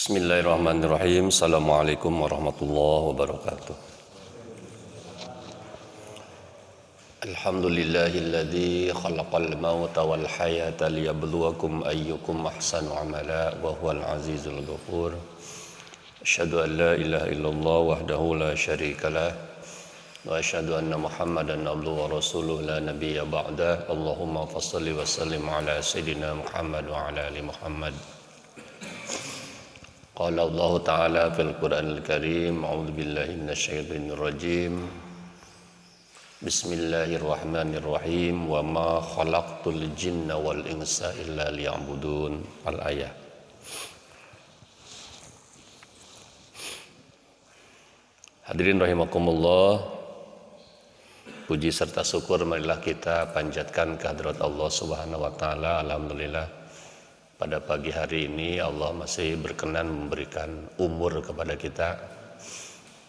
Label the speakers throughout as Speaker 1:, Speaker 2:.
Speaker 1: Bismillahirrahmanirrahim. Assalamualaikum warahmatullahi wabarakatuh. Alhamdulillahilladzi khalaqal mauta wal hayata liyabluwakum ayyukum ahsanu amala wa huwal azizul ghafur. Asyhadu an la ilaha illallah wahdahu la syarikalah wa asyhadu anna Muhammadan abduhu wa rasuluhu la nabiyya ba'da. Allahumma fassalli wa sallim ala sayyidina Muhammad wa ala ali Muhammad. Qala Allah Ta'ala fil Qur'anil Karim, a'udzu billahi minasyaitonir rajim. Bismillahirrahmanirrahim. Wa ma khalaqtul jinna wal insa illa liya'budun. Al-ayah. Hadirin rahimakumullah, puji serta syukur marilah kita panjatkan kehadirat Allah Subhanahu wa taala. Alhamdulillah, pada pagi hari ini Allah masih berkenan memberikan umur kepada kita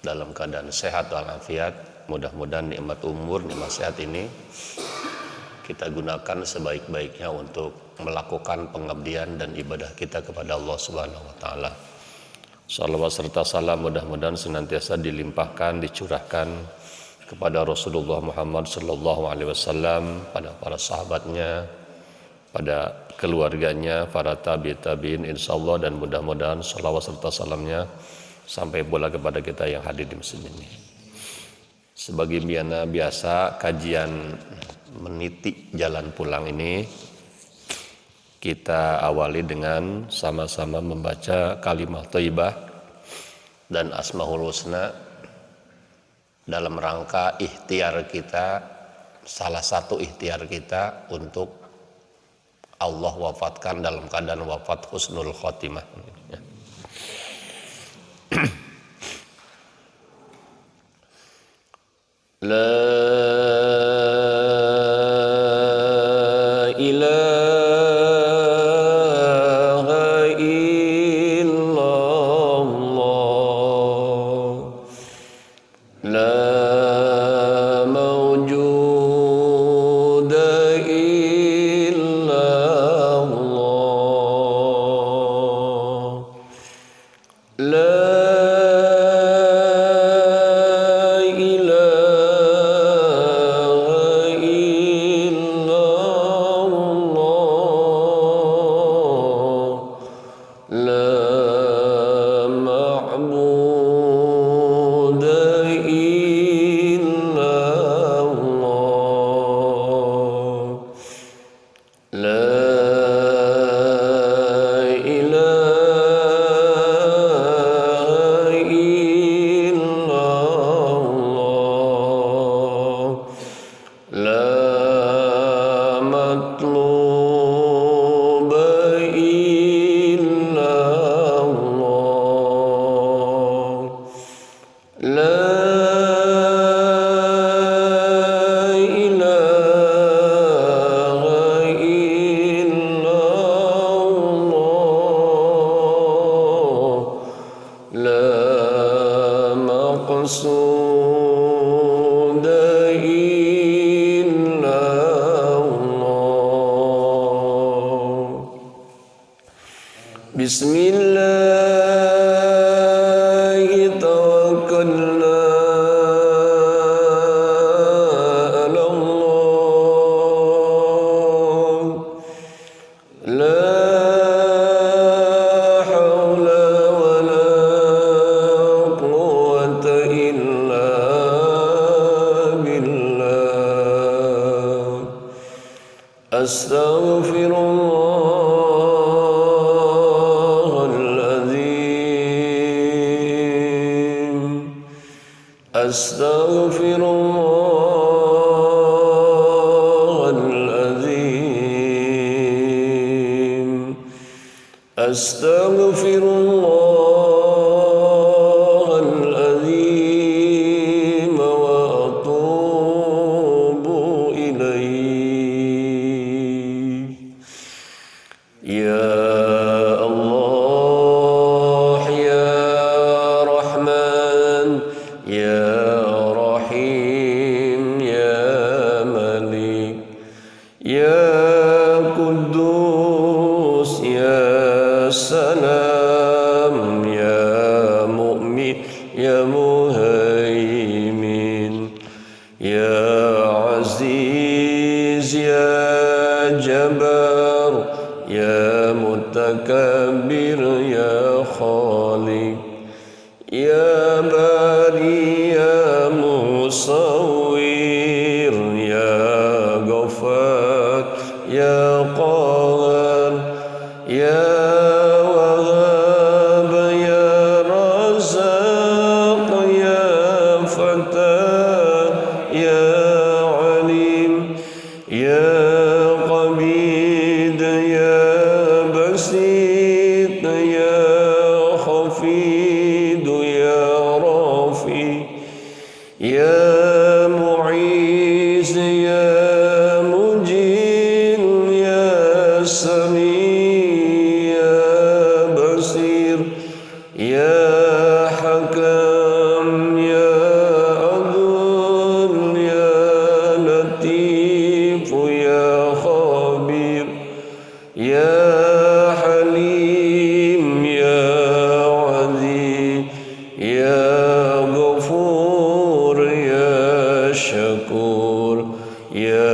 Speaker 1: dalam keadaan sehat walafiat. Mudah-mudahan nikmat umur, nikmat sehat ini kita gunakan sebaik-baiknya untuk melakukan pengabdian dan ibadah kita kepada Allah Subhanahu wa taala. Salawat serta salam mudah-mudahan senantiasa dilimpahkan, dicurahkan kepada Rasulullah Muhammad sallallahu alaihi wasallam, pada para sahabatnya, pada keluarganya, para tabi'in insyaallah, dan mudah-mudahan salawat serta salamnya sampai pula kepada kita yang hadir di masjid ini. Sebagai biasa kajian meniti jalan pulang ini kita awali dengan sama-sama membaca kalimah thayyibah dan asmaul husna dalam rangka ikhtiar kita, salah satu ikhtiar kita untuk Allah wafatkan dalam keadaan wafat husnul khotimah. La ilaha illallah, la mawjuda illallah, la Bismillahi tawakkalna ala Allah, la hawla wa la quwwata illa billah. Astaghfirullah Astaghfirullahaladzim, astaghfirullahaladzim wa atubu ilaih. Ya Allah, ya Rahman, ya Rahim, ya Malik, ya Quddus, ya Salam. Musawwir ya Ghaffar ya Qahhar ya Wahhab ya Razzaq ya Fattah ya Alim ya Qabid ya Basit ya Khafid ya Rafi ya Mu'iz ya Mujil ya Sami ya Basir ya Hakam ya Adul ya Latif ya Khabir ya Halim ya Aziz ya Ghafur ya Syakur ya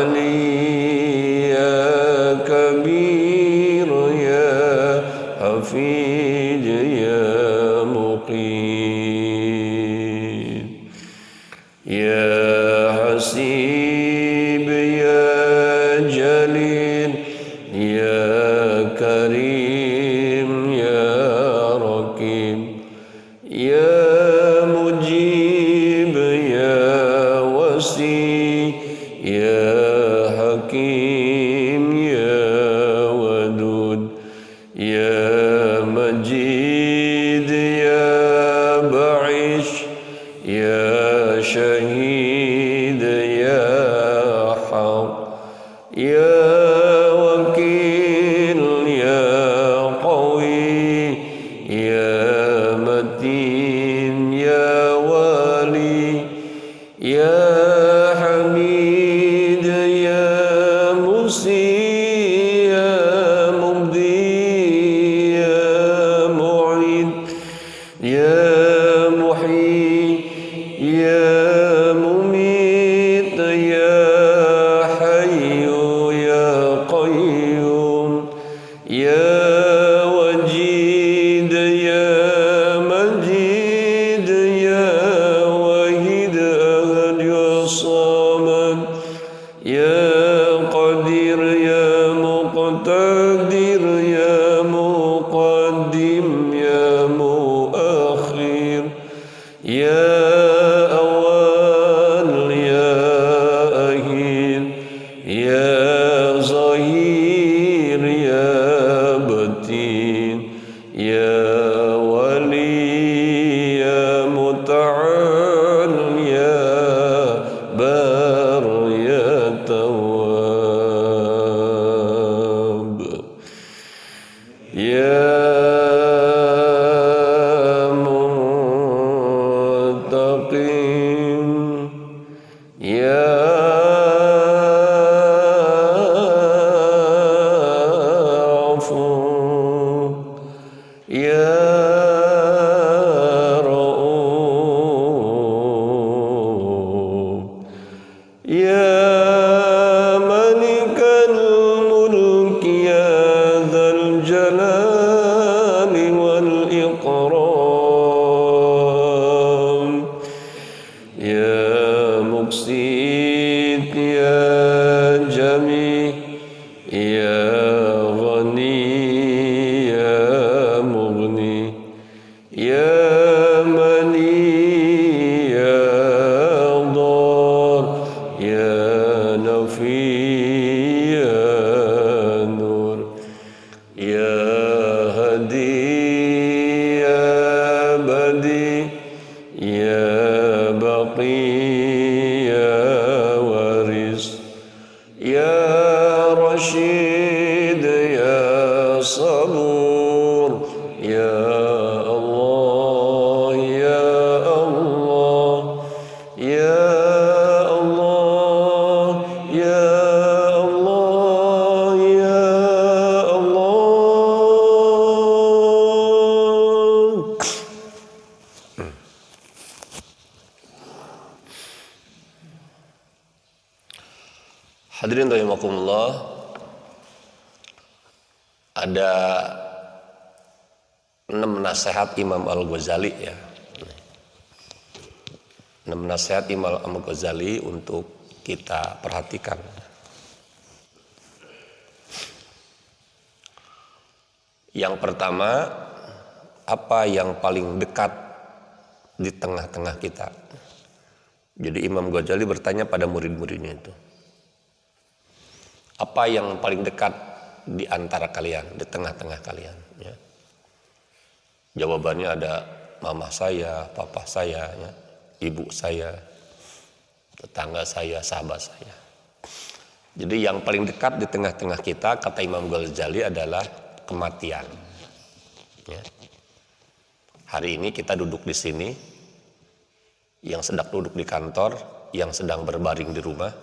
Speaker 1: Ali ya Kabir ya Hafiz ya Muqim ya Hasib ya Jalil ya Karim ya Rakim ya Mujib ya Wasi ya Hakim ya Wadud ya Majid ya Ba'ish ya Shahid ya Haq ya Wakil ya Qawi ya Matin ya Wali ya Hamid ya Musi ya Mubdi ya Mu'id ya Muhyi ya Mumit ya Hayyu ya Qayyum ya Wajid ya Majid ya Wahid Ahad ya Samad ya Qadir ya Muqtadir ya Muqaddim ya Muakhir ya Awal ya Akhir ya Zahir ya Batin ya Wali ya Muta'al ya Bar ya Tawwab ya Muttaqin ya Afu ya Ra'uf ya Malikal Mulk ya Dzal Jalali wal Ikram ya Muqsit ya Jami ya Ghani ya Mughni ya Mani ya Dar ya Nafi ya Nur ya Hadi ya Badi ya Baqi ya Waris ya Rashid ya Sabur ya Allah ya Allah ya Allah ya Allah ya Allah. Hadirin rahimakumullah, ada 6 nasihat Imam Al-Ghazali ya. nasihat Imam Ghazali untuk kita perhatikan. Yang pertama, apa yang paling dekat di tengah-tengah kita? Jadi Imam Ghazali bertanya pada murid-muridnya itu, apa yang paling dekat di antara kalian, di tengah-tengah kalian? Ya. Jawabannya ada mama saya, papa saya, ya, ibu saya, tetangga saya, sahabat saya. Jadi yang paling dekat di tengah-tengah kita, kata Imam Ghazali, adalah kematian. Ya. Hari ini kita duduk di sini, yang sedang duduk di kantor, yang sedang berbaring di rumah,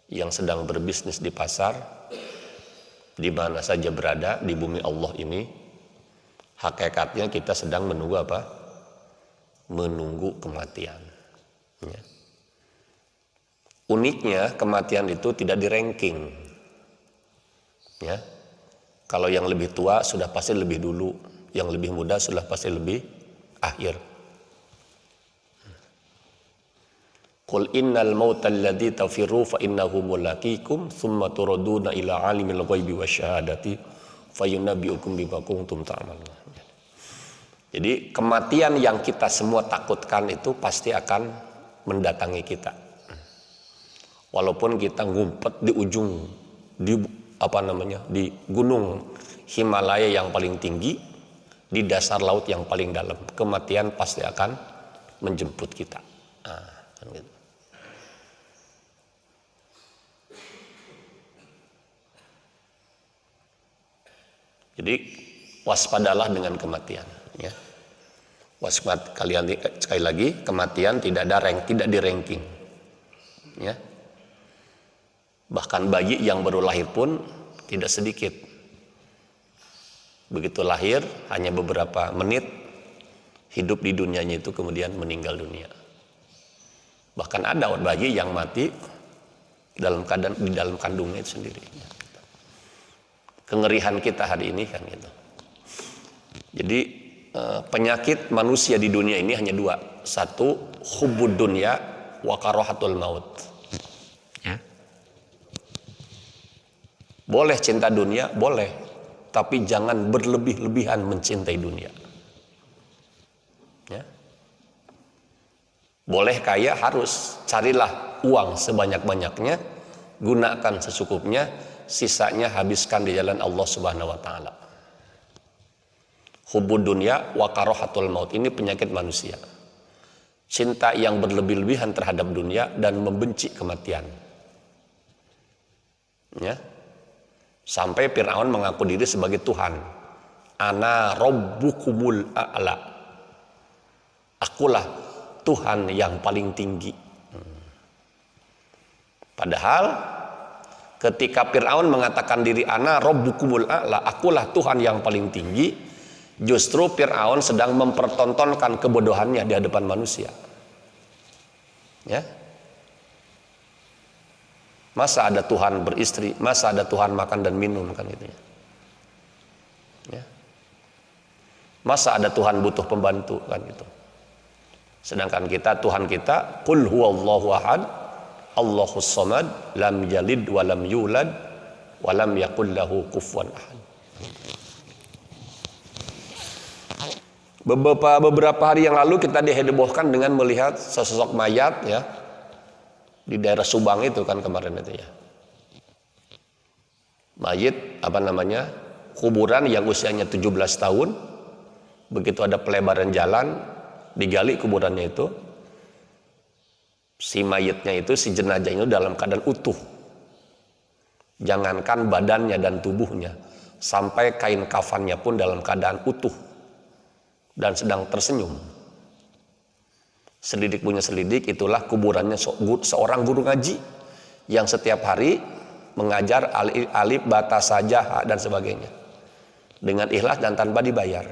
Speaker 1: yang sedang berbisnis di pasar, di mana saja berada di bumi Allah ini, hakikatnya kita sedang menunggu apa? Menunggu kematian. Ya. Uniknya kematian itu tidak di ranking. Ya. Kalau yang lebih tua sudah pasti lebih dulu, yang lebih muda sudah pasti lebih akhir. Qul innal mauta alladzi tafirru fa innahu mulaqikum tsumma turaduna ila alimil ghaibi wasyahadati fayunabbiukum bima kuntum ta'malun. Jadi kematian yang kita semua takutkan itu pasti akan mendatangi kita. Walaupun kita ngumpet di ujung di gunung Himalaya yang paling tinggi, di dasar laut yang paling dalam, kematian pasti akan menjemput kita. Kan gitu. Jadi waspadalah dengan kematian. Ya. Waspada kalian, sekali lagi, kematian tidak ada tidak di ranking. Ya. Bahkan bayi yang baru lahir pun tidak sedikit. Begitu lahir hanya beberapa menit hidup di dunianya itu kemudian meninggal dunia. Bahkan ada bayi yang mati dalam keadaan di dalam kandungnya itu sendiri. Kengerihan kita hari ini kan gitu. Jadi penyakit manusia di dunia ini hanya dua. Satu, hubbud dunya wa karahatul maut. Ya. Boleh cinta dunia, boleh. Tapi jangan berlebih-lebihan mencintai dunia. Ya. Boleh kaya, harus carilah uang sebanyak-banyaknya, gunakan secukupnya, sisanya habiskan di jalan Allah Subhanahu wa taala. Hubbud dunya wa karahatul maut, ini penyakit manusia. Cinta yang berlebih-lebihan terhadap dunia dan membenci kematian. Ya. Sampai Fir'aun mengaku diri sebagai Tuhan. Ana rabbukumul a'la. Akulah Tuhan yang paling tinggi. Padahal ketika Fir'aun mengatakan diri ana rabbukumul a'la, akulah Tuhan yang paling tinggi, justru Fir'aun sedang mempertontonkan kebodohannya di hadapan manusia. Ya. Masa ada Tuhan beristri, masa ada Tuhan makan dan minum, kan gitu ya. Ya. Masa ada Tuhan butuh pembantu, kan gitu. Sedangkan kita, Tuhan kita, qul huwallahu ahad, Allahus samad, lam yalid wa lam yulad wa lam yakul lahu kufuwan ahad. Beberapa hari yang lalu kita dihebohkan dengan melihat sesosok mayat, ya, di daerah Subang itu kan kemarin itu, ya. Mayit kuburan yang usianya 17 tahun. Begitu ada pelebaran jalan, digali kuburannya itu, si mayitnya itu, si jenazahnya itu dalam keadaan utuh. Jangankan badannya dan tubuhnya, sampai kain kafannya pun dalam keadaan utuh dan sedang tersenyum. Selidik punya selidik, itulah kuburannya seorang guru ngaji yang setiap hari mengajar alif, bata, sajah, dan sebagainya dengan ikhlas dan tanpa dibayar.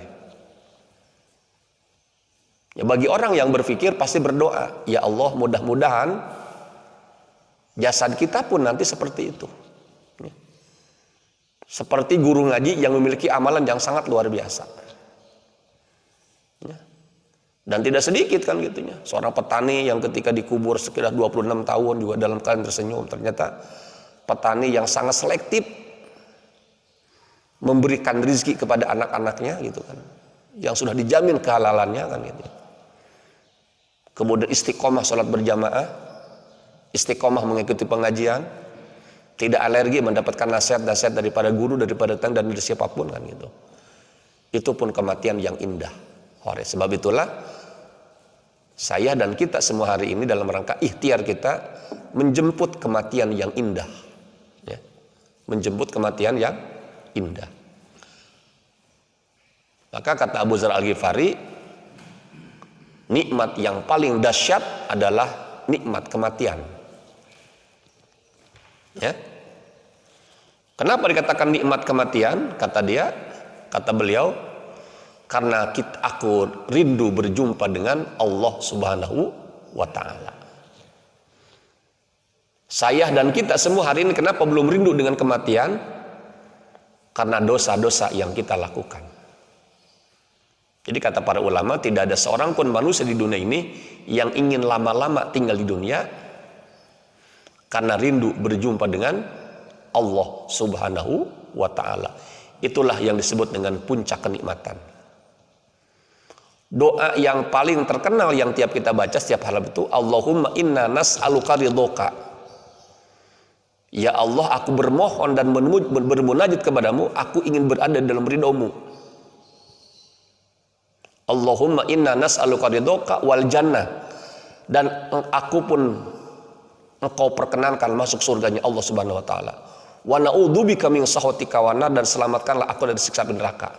Speaker 1: Ya, bagi orang yang berpikir pasti berdoa, ya Allah, mudah-mudahan jasad kita pun nanti seperti itu. Ya. Seperti guru ngaji yang memiliki amalan yang sangat luar biasa. Ya. Dan tidak sedikit kan gitunya. Seorang petani yang ketika dikubur sekitar 26 tahun juga dalam keadaan tersenyum. Ternyata petani yang sangat selektif memberikan rezeki kepada anak-anaknya gitu kan. Yang sudah dijamin kehalalannya kan gitu. Kemudian istiqomah sholat berjamaah, istiqomah mengikuti pengajian, tidak alergi mendapatkan nasihat-nasihat daripada guru, daripada dan dari siapapun kan gitu. Itu pun kematian yang indah. Sebab itulah saya dan kita semua hari ini dalam rangka ikhtiar kita menjemput kematian yang indah, ya. Menjemput kematian yang indah. Maka kata Abu Dzar Al-Ghifari, nikmat yang paling dahsyat adalah nikmat kematian. Ya. Kenapa dikatakan nikmat kematian? Kata beliau, karena aku rindu berjumpa dengan Allah Subhanahu wa Ta'ala. Saya dan kita semua hari ini kenapa belum rindu dengan kematian? Karena dosa-dosa yang kita lakukan. Jadi kata para ulama, tidak ada seorang pun manusia di dunia ini yang ingin lama-lama tinggal di dunia karena rindu berjumpa dengan Allah Subhanahu wa Ta'ala. Itulah yang disebut dengan puncak kenikmatan. Doa yang paling terkenal yang tiap kita baca setiap malam itu, Allahumma inna nas'aluka ridhoka. Ya Allah, aku bermohon dan bermunajat kepadamu, aku ingin berada dalam ridhomu. Allahumma inna nas'aluka ridhoka wal jannah. Dan aku pun engkau perkenankan masuk surganya Allah Subhanahu wa Ta'ala. Wa na'udzubika min sakhatika wa nar, dan selamatkanlah aku dari siksa neraka.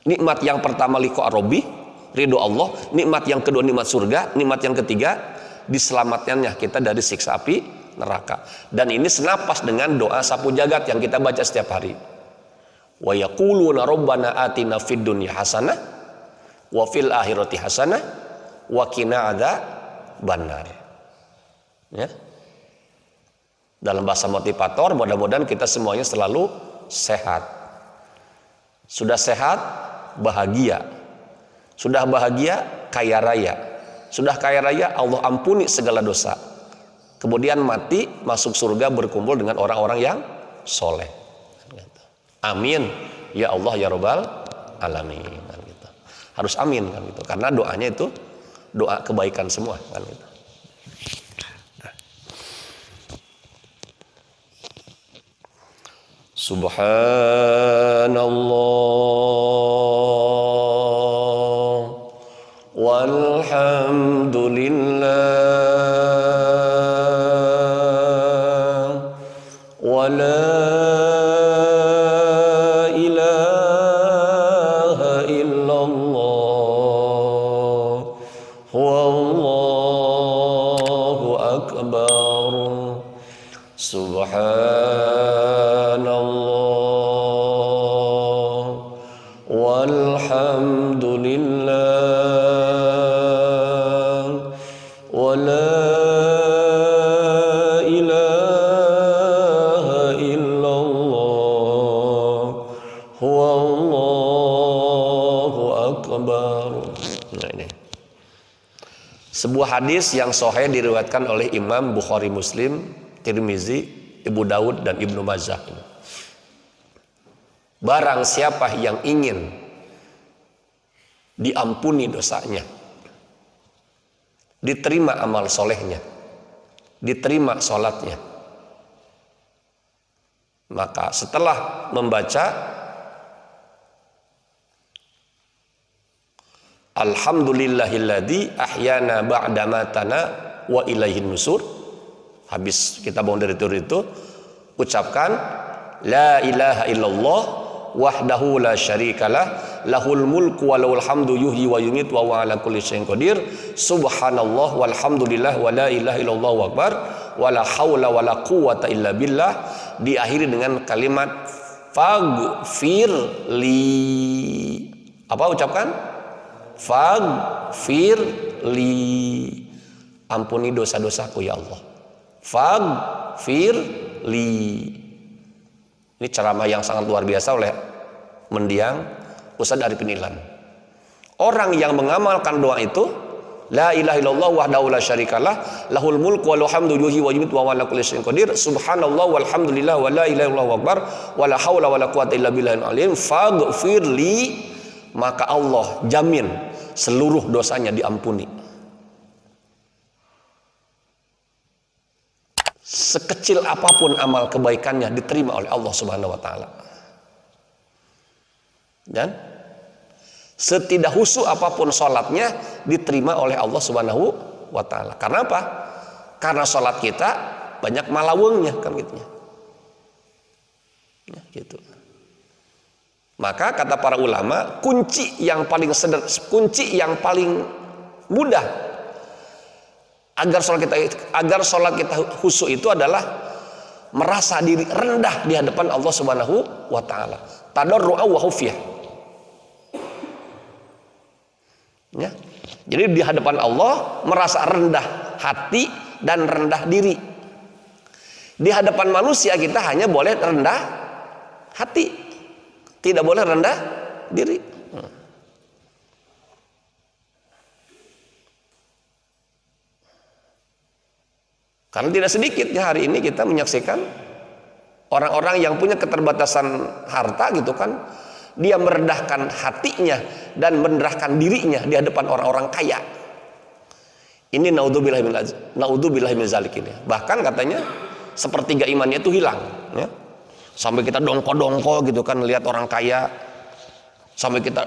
Speaker 1: Nikmat yang pertama liqa arabi, ridho Allah. Nikmat yang kedua nikmat surga. Nikmat yang ketiga diselamatkannya kita dari siksa api neraka. Dan ini senapas dengan doa sapu jagat yang kita baca setiap hari. Wa yaquluna rabbana atina fid dunya hasanah wa fil akhirati hasanah wa qina adzabannar. Ya. Dalam bahasa motivator, mudah-mudahan kita semuanya selalu sehat. Sudah sehat, bahagia. Sudah bahagia, kaya raya. Sudah kaya raya, Allah ampuni segala dosa. Kemudian mati, masuk surga, berkumpul dengan orang-orang yang soleh. Amin. Ya Allah, ya Rabbal Alamin. Harus amin kan gitu. Karena doanya itu doa kebaikan semua kan gitu. Subhanallah walhamdulillah wa la ilaha illallah wallahu akbar. Subhanallah walhamdulillah wa la ilaha illallah wallahu akbar. Nah, ini sebuah hadis yang sahih diriwayatkan oleh Imam Bukhari, Muslim, Tirmizi, Abu Daud dan Ibnu Majah. Barang siapa yang ingin diampuni dosanya, diterima amal solehnya, diterima sholatnya, maka setelah membaca Alhamdulillahilladzi ahyana ba'da matana wa ilaihin nusur, habis kita bangun dari tidur itu ucapkan la ilaha illallah wahdahu la syarikalah lahul mulku wa lahul hamdu yuhyi wa yumiit wa huwa ala kulli syai'in qadir subhanallah walhamdulillah wa la ilaha illallah akbar wa la haula wa la quwwata illa billah. Diakhiri dengan kalimat faghfirli. Apa ucapkan? Faghfirli, ampuni dosa-dosaku ya Allah. Faghfirli. Ini ceramah yang sangat luar biasa oleh mendiang Ustaz Arifin Ilham. orang yang mengamalkan doa itu, la ilaha illallah wahdahu la syarikalah, lahul mulku wa lahul hamdu yuhyi wa yumiitu wa huwa ala kulli syai'in qadir, subhanallah walhamdulillah wa la ilaha illallah akbar wa la haula wa la quwwata illa billahil aliyyil faghfirli, maka Allah jamin seluruh dosanya diampuni. Sekecil apapun amal kebaikannya diterima oleh Allah Subhanahu wa taala. Dan setidak khusyuk apapun sholatnya diterima oleh Allah Subhanahu wa taala. Karena apa? Karena sholat kita banyak malawengnya kan gitu. Ya, gitu. Maka kata para ulama, kunci yang paling mudah agar sholat kita khusyuk itu adalah merasa diri rendah di hadapan Allah Subhanahu wa taala. Tadarru'a wa khufyah. Ya. Jadi di hadapan Allah merasa rendah hati dan rendah diri. Di hadapan manusia kita hanya boleh rendah hati, tidak boleh rendah diri. Karena tidak sedikitnya hari ini kita menyaksikan orang-orang yang punya keterbatasan harta gitu kan, dia merendahkan hatinya dan merendahkan dirinya di hadapan orang-orang kaya. Ini naudzubillahi min zalik ini. Bahkan katanya sepertiga imannya itu hilang, ya. Sampai kita dongko-dongko gitu kan lihat orang kaya, sampai kita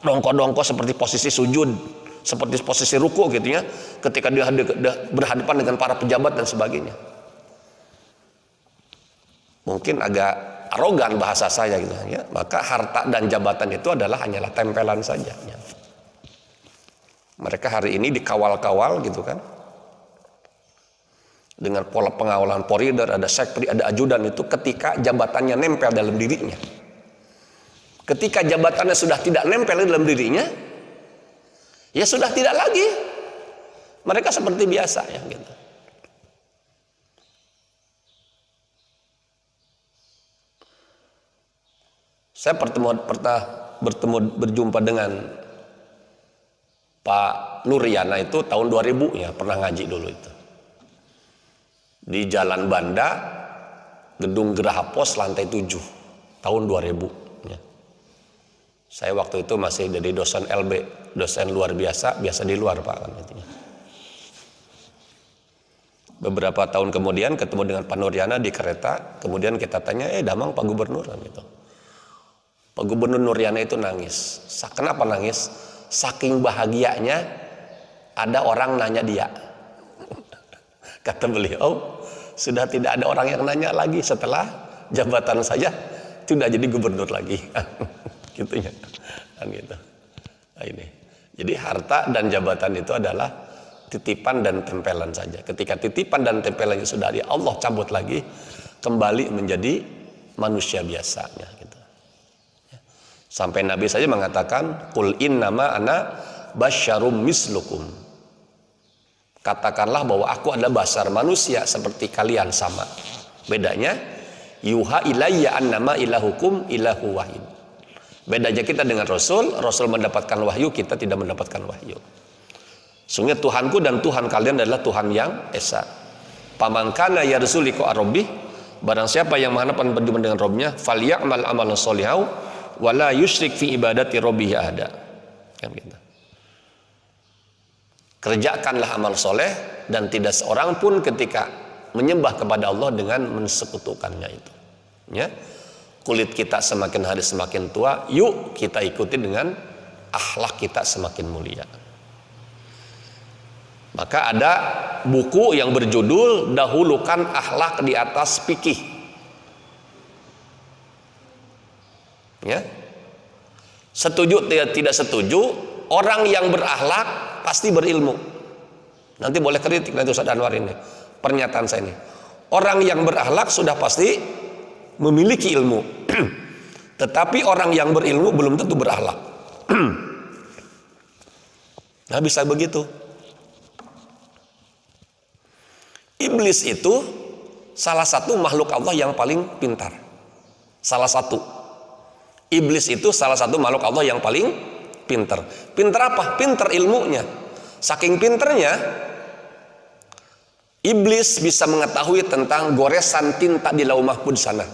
Speaker 1: dongko-dongko seperti posisi sujud, seperti posisi ruku gitu ya, ketika dia berhadapan dengan para pejabat dan sebagainya. Mungkin agak arogan bahasa saya gitu ya. Maka harta dan jabatan itu hanyalah tempelan saja ya. Mereka hari ini dikawal-kawal gitu kan, dengan pola pengawalan Polri, ada sekpri, ada ajudan, itu ketika jabatannya nempel dalam dirinya. Ketika jabatannya sudah tidak nempel dalam dirinya, ya sudah tidak lagi, mereka seperti biasa ya gitu. Saya berjumpa dengan Pak Nuryana itu tahun 2000 ya, pernah ngaji dulu itu. Di Jalan Banda, Gedung Geraha Pos lantai 7 tahun 2000 ya. Saya waktu itu masih jadi dosen LB, dosen luar biasa di luar Pak kan gitu. Beberapa tahun kemudian ketemu dengan Pak Nuryana di kereta, kemudian kita tanya, Damang Pak Gubernur kan gitu. Pak Gubernur Nuryana itu nangis. Kenapa nangis? Saking bahagianya ada orang nanya dia. Kata beliau, sudah tidak ada orang yang nanya lagi setelah jabatan saya tidak jadi gubernur lagi. Gitu ya. Kan gitu. Nah, ini. Jadi harta dan jabatan itu adalah titipan dan tempelan saja. Ketika titipan dan tempelannya sudah Allah cabut lagi, kembali menjadi manusia biasanya gitu. Sampai Nabi saja mengatakan, qul innama ana basyarum mislukum. Katakanlah bahwa aku adalah basar manusia seperti kalian sama. Bedanya yuha ilayya annama ilahukum ilahu wahid. Bedanya kita dengan Rasul mendapatkan wahyu, kita tidak mendapatkan wahyu. Sungguh Tuhanku dan Tuhan kalian adalah Tuhan yang esa. Paman kana yarju liqa rabbih, barang siapa yang mengharapkan berjumpa dengan Rabbnya, falyamal amalan sholihan wala yusyrik fi ibadati rabbih ahada. Kan gitu. Kerjakanlah amal soleh dan tidak seorang pun ketika menyembah kepada Allah dengan mensekutukannya itu. Ya. Kulit kita semakin hari semakin tua, yuk kita ikuti dengan akhlak kita semakin mulia. Maka ada buku yang berjudul Dahulukan Akhlak di Atas Fikih. Ya. Setuju tidak setuju, orang yang berakhlak pasti berilmu. Nanti boleh kritik nanti Ustaz Anwar ini pernyataan saya ini. Orang yang berakhlak sudah pasti memiliki ilmu. Tetapi orang yang berilmu belum tentu berakhlak. Nah, bisa begitu. Iblis itu salah satu makhluk Allah yang paling pintar. Salah satu. Iblis itu salah satu makhluk Allah yang paling pinter. Pinter apa? Pinter ilmunya. Saking pinternya, iblis bisa mengetahui tentang goresan tinta di lauh mahfuz sana.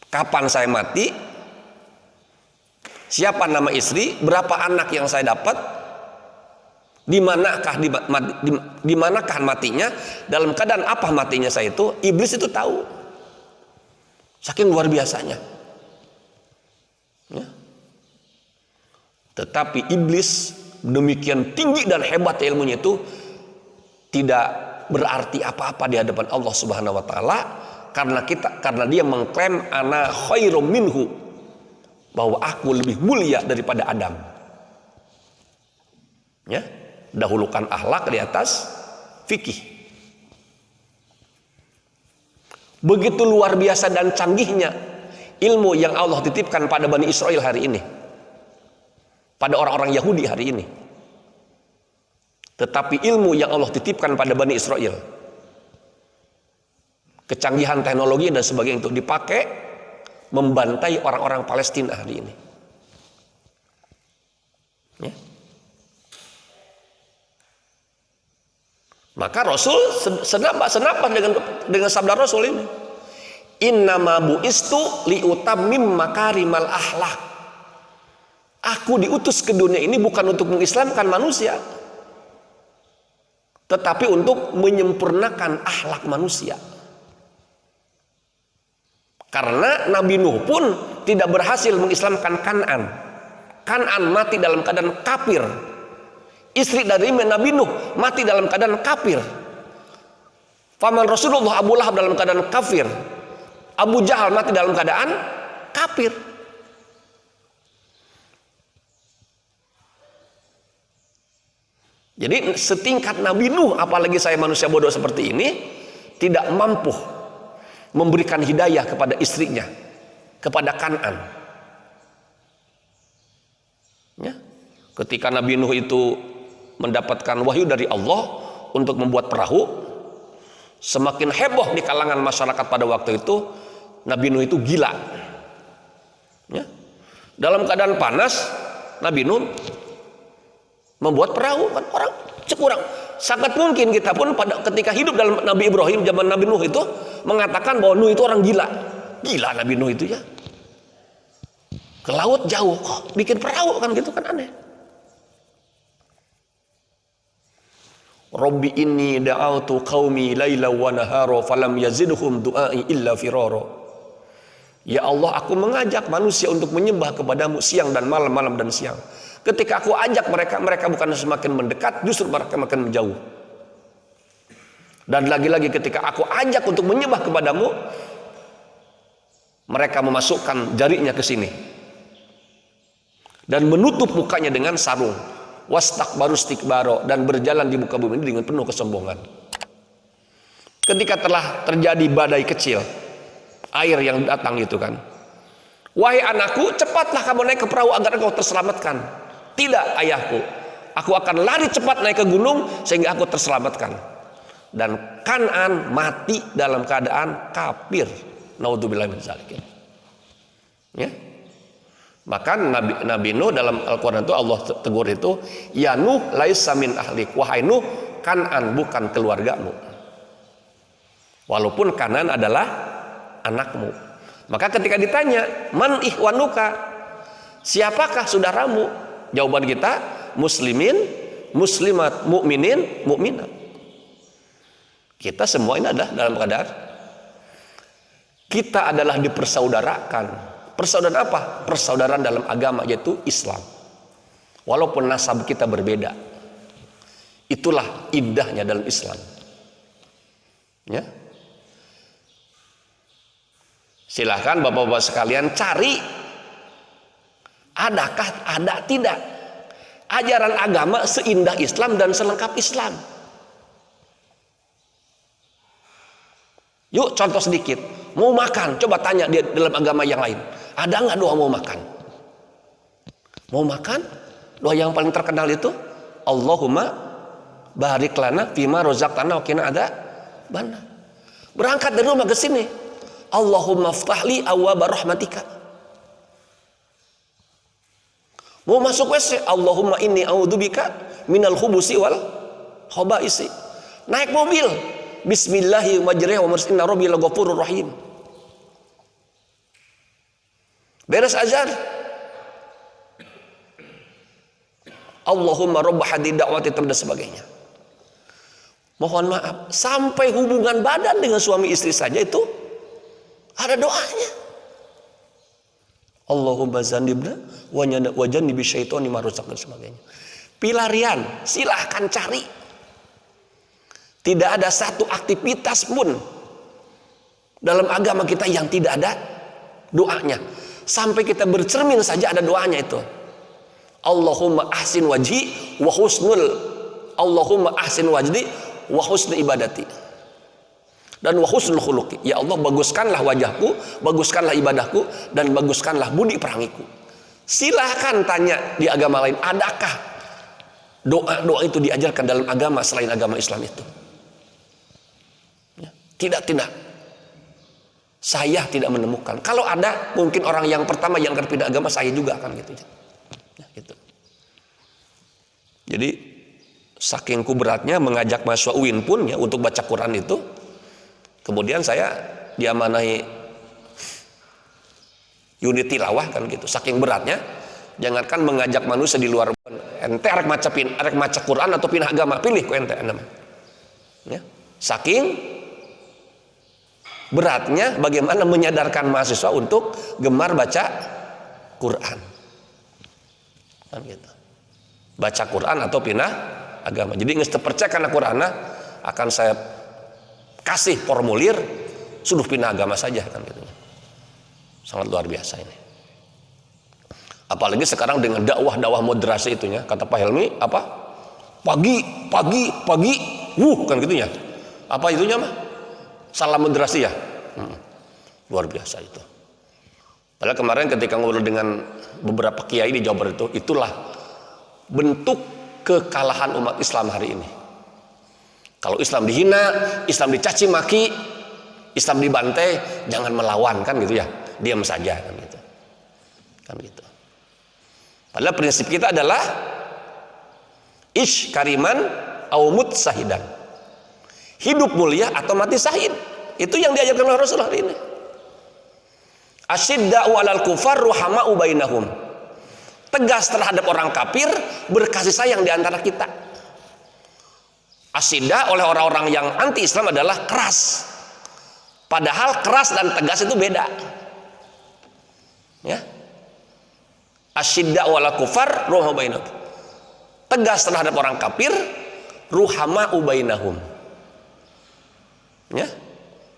Speaker 1: Kapan saya mati, siapa nama istri, berapa anak yang saya dapat, di manakah matinya, dalam keadaan apa matinya saya itu, iblis itu tahu. Saking luar biasanya. Ya. Tetapi iblis demikian tinggi dan hebat ilmunya itu tidak berarti apa-apa di hadapan Allah Subhanahu wa taala, karena dia mengklaim ana khairum minhu, bahwa aku lebih mulia daripada Adam. Ya, dahulukan akhlak di atas fikih. Begitu luar biasa dan canggihnya ilmu yang Allah titipkan pada Bani Israel hari ini, pada orang-orang Yahudi hari ini. Tetapi ilmu yang Allah titipkan pada Bani Israel, kecanggihan teknologi dan sebagainya, itu dipakai membantai orang-orang Palestina hari ini. Ya. Maka Rasul senapas dengan sabda Rasul ini, innama bu'istu liutammim makarimal akhlak. Aku diutus ke dunia ini bukan untuk mengislamkan manusia, tetapi untuk menyempurnakan akhlak manusia. Karena Nabi Nuh pun tidak berhasil mengislamkan Kan'an. Kan'an mati dalam keadaan kafir. Istri dari Nabi Nuh mati dalam keadaan kafir. Paman Rasulullah Abu Lahab dalam keadaan kafir. Abu Jahal mati dalam keadaan kafir. Jadi setingkat Nabi Nuh, apalagi saya manusia bodoh seperti ini, tidak mampu memberikan hidayah kepada istrinya, kepada Kan'an. Ya. Ketika Nabi Nuh itu mendapatkan wahyu dari Allah untuk membuat perahu, semakin heboh di kalangan masyarakat pada waktu itu, Nabi Nuh itu gila. Ya. Dalam keadaan panas, Nabi Nuh membuat perahu, kan orang cekurang. Sangat mungkin kita pun ketika hidup dalam Nabi Ibrahim, zaman Nabi Nuh itu, mengatakan bahwa Nuh itu orang gila. Gila Nabi Nuh itu ya. Ke laut jauh kok bikin perahu, kan gitu kan, aneh. Rabbi inni da'autu qaumi laila wa nahara falam yazidhum du'ai illa firara. Ya Allah, aku mengajak manusia untuk menyembah kepadamu siang dan malam, malam dan siang. Ketika aku ajak mereka, mereka bukan semakin mendekat, justru mereka makin menjauh. Dan lagi-lagi ketika aku ajak untuk menyembah kepadamu, mereka memasukkan jarinya ke sini dan menutup mukanya dengan sarung. Wastakbaru istikbaro, dan berjalan di muka bumi ini dengan penuh kesombongan. Ketika telah terjadi badai kecil, air yang datang itu kan, wahai anakku, cepatlah kamu naik ke perahu agar engkau terselamatkan. Tidak ayahku, aku akan lari cepat naik ke gunung sehingga aku terselamatkan. Dan Kan'an mati dalam keadaan kafir. Naudzubillah min dzalik. Ya. Maka Nabi Nuh dalam Al-Quran itu Allah tegur itu, ya Nuh laisa min ahlik, wahai Nuh, Kan'an bukan keluargamu, walaupun Kan'an adalah anakmu. Maka ketika ditanya, man ihwanuka, siapakah saudaramu? Jawaban kita, muslimin, muslimat, mukminin, mukminat. Kita semua ini adalah dalam keadaan kita adalah dipersaudarakan. Persaudaraan apa? Persaudaraan dalam agama, yaitu Islam. Walaupun nasab kita berbeda, itulah indahnya dalam Islam. Ya. Silahkan bapak-bapak sekalian cari, adakah ada tidak ajaran agama seindah Islam dan selengkap Islam. Yuk contoh sedikit. Mau makan, coba tanya di dalam agama yang lain, ada nggak doa mau makan? Mau makan, doa yang paling terkenal itu Allahumma barik lana fima rozaqtana wa qina adzabannar. Berangkat dari rumah ke sini, Allahumma ftahli awwaba rahmatika Mau masuk WC, Allahumma inni a'udzubika minal khubusi wal khabaisi. Naik mobil, bismillahi majriha wa mursiha, inna rabbi laghafurur rahim. Beres azan, Allahumma rabb hadid da'wati dan sebagainya. Mohon maaf, sampai hubungan badan dengan suami istri saja itu ada doanya. Allahumma zannibna wa jannibi syaitani ma razaqtana dan sebagainya. Pilarian, silahkan cari. Tidak ada satu aktivitas pun dalam agama kita yang tidak ada doanya. Sampai kita bercermin saja ada doanya itu. Allahumma ahsin wajhi wa husnul Allahumma ahsin wajdi wa husnul ibadati. Dan wa husnul khuluqi. Ya Allah, baguskanlah wajahku, baguskanlah ibadahku, dan baguskanlah budi perangiku. Silahkan tanya di agama lain, adakah doa-doa itu diajarkan dalam agama selain agama Islam itu? Tidak. Saya tidak menemukan. Kalau ada, mungkin orang yang pertama yang terpindah agama saya juga akan gitu. Gitu. Jadi saking beratnya mengajak mahasiswa UIN pun ya untuk baca Quran itu. Kemudian saya diamanahi unit tilawah kan gitu. Saking beratnya, jangankan mengajak manusia di luar, ente arek maca Quran atau pindah agama, pilih ku ente ya. Saking beratnya bagaimana menyadarkan mahasiswa untuk gemar baca Quran. Kan gitu. Baca Quran atau pindah agama. Jadi geus teu percaya kana Qur'ana akan saya kasih formulir sudah pindah agama saja kan gitu. Sangat luar biasa ini. Apalagi sekarang dengan dakwah moderasi itunya, kata Pak Helmi apa? Pagi kan gitunya. Apa itunya mah? Salam moderasi ya. Luar biasa itu. Padahal kemarin ketika ngobrol dengan beberapa kiai di Jawa Barat itu, itulah bentuk kekalahan umat Islam hari ini. Kalau Islam dihina, Islam dicaci maki, Islam dibantai, jangan melawan kan gitu ya, diam saja kan gitu. Kan gitu. Padahal prinsip kita adalah ish kariman au mut sahidan. Hidup mulia atau mati syahid. Itu yang diajarkan oleh Rasulullah hari ini. Asyidda'u 'alal kufar ruhama'u bainahum. Tegas terhadap orang kafir, berkasih sayang di antara kita. Asyidda oleh orang-orang yang anti Islam adalah keras. Padahal keras dan tegas itu beda. Ya. Asyidda wal kufar ruhama'u bainahum. Tegas terhadap orang kafir, ruhama'u bainahum. Ya.